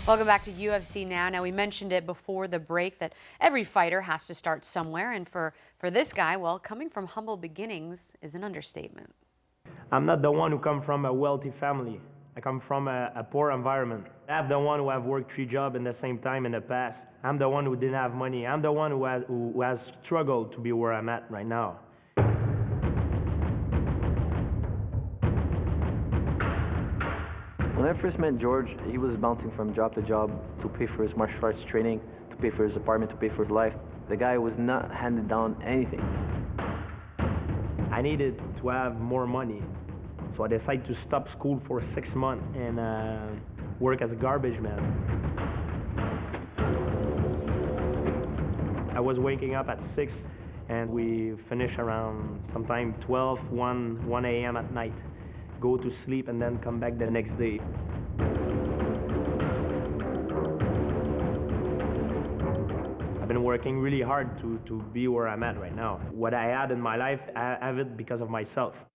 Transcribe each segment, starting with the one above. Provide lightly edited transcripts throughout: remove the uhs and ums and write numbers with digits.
Welcome back to UFC Now. Now, we mentioned it before the break that every fighter has to start somewhere. And for this guy, well, coming from humble beginnings is an understatement. I'm not the one who come from a wealthy family. I come from a poor environment. I'm the one who have worked 3 jobs in the same time in the past. I'm the one who didn't have money. I'm the one who has struggled to be where I'm at right now. When I first met George, he was bouncing from job to job to pay for his martial arts training, to pay for his apartment, to pay for his life. The guy was not handed down anything. I needed to have more money, so I decided to stop school for 6 months and work as a garbage man. I was waking up at 6 and we finish around sometime 12, 1 a.m. at night. Go to sleep and then come back the next day. I've been working really hard to be where I'm at right now. What I had in my life, I have it because of myself.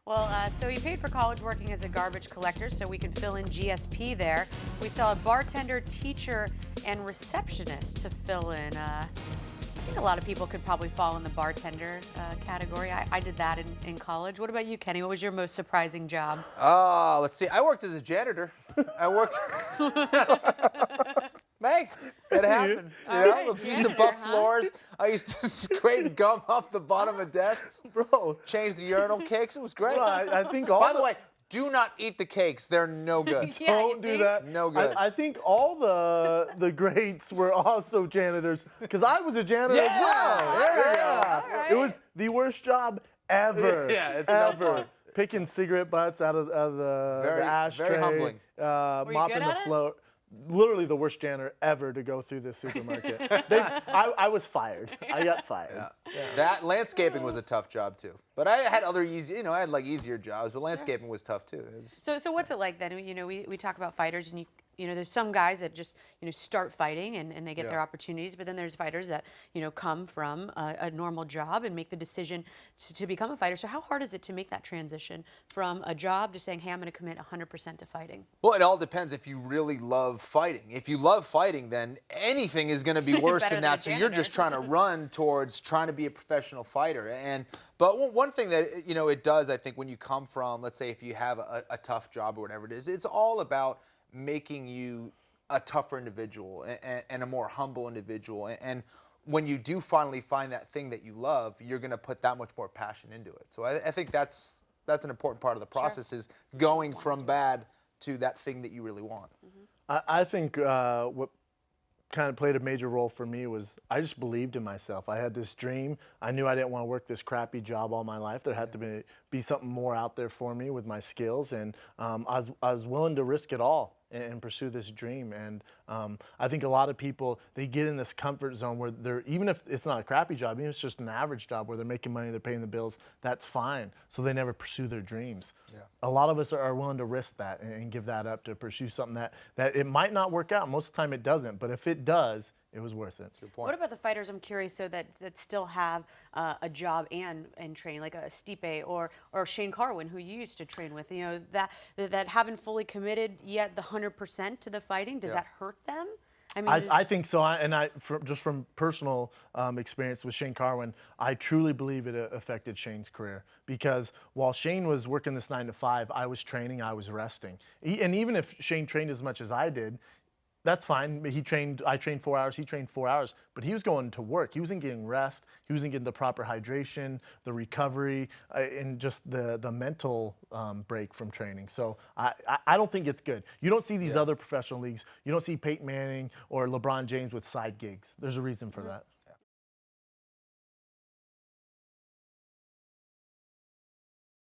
Well, so he paid for college working as a garbage collector, so we can fill in GSP there. We saw a bartender, teacher, and receptionist to fill in. I think a lot of people could probably fall in the bartender category. I did that in college. What about you, Kenny? What was your most surprising job? Let's see. I worked as a janitor. I worked. Meg, it happened. You know, I used to buff floors. I used to scrape gum off the bottom of desks. Bro. Change the urinal cakes. It was great. Bro, I think all By the way, do not eat the cakes. They're no good. Yeah, don't do that. No good. I think all the greats were also janitors, because I was a janitor as well. There we go. Yeah. All right. It was the worst job ever. Yeah, it's no ever. fun. Picking cigarette butts out of the ashtray. very humbling. Mopping good the at it? floor. Literally the worst janitor ever to go through this supermarket. I was fired. I got fired. Yeah. That landscaping was a tough job too. But I had other easy, you know, I had like easier jobs, but landscaping was tough too. It was, So what's it like then? You know, we talk about fighters, and you know, there's some guys that just, you know, start fighting and they get Yeah. their opportunities, but then there's fighters that, you know, come from a normal job and make the decision to become a fighter. So how hard is it to make that transition from a job to saying, hey, I'm going to commit 100% to fighting? Well, it all depends if you really love fighting. If you love fighting, then anything is going to be worse Better than than a that. So you're just trying to run towards trying to be a professional fighter. But one thing that, you know, it does, I think, when you come from, let's say if you have a tough job or whatever it is, it's all about making you a tougher individual and a more humble individual. And when you do finally find that thing that you love, you're going to put that much more passion into it. So I think that's an important part of the process, is going from bad to that thing that you really want. I think what kind of played a major role for me was I just believed in myself. I had this dream. I knew I didn't want to work this crappy job all my life. There had to be something more out there for me with my skills, and I was willing to risk it all and pursue this dream. And I think a lot of people, they get in this comfort zone where they're, even if it's not a crappy job, even if it's just an average job where they're making money, they're paying the bills, that's fine. So they never pursue their dreams. Yeah. A lot of us are willing to risk that and give that up to pursue something that it might not work out. Most of the time it doesn't, but if it does, it was worth it. Good point. What about the fighters, I'm curious, so that still have a job and training, like a Stipe or Shane Carwin, who you used to train with, you know, that haven't fully committed yet the 100% to the fighting? Does that hurt them? I mean, I think so, just from personal experience with Shane Carwin, I truly believe it affected Shane's career, because while Shane was working this 9 to 5, I was training, I was resting. And even if Shane trained as much as I did, that's fine. I trained 4 hours, he trained 4 hours, but he was going to work. He wasn't getting rest. He wasn't getting the proper hydration, the recovery, and just the mental break from training. So I don't think it's good. You don't see these other professional leagues. You don't see Peyton Manning or LeBron James with side gigs. There's a reason for that.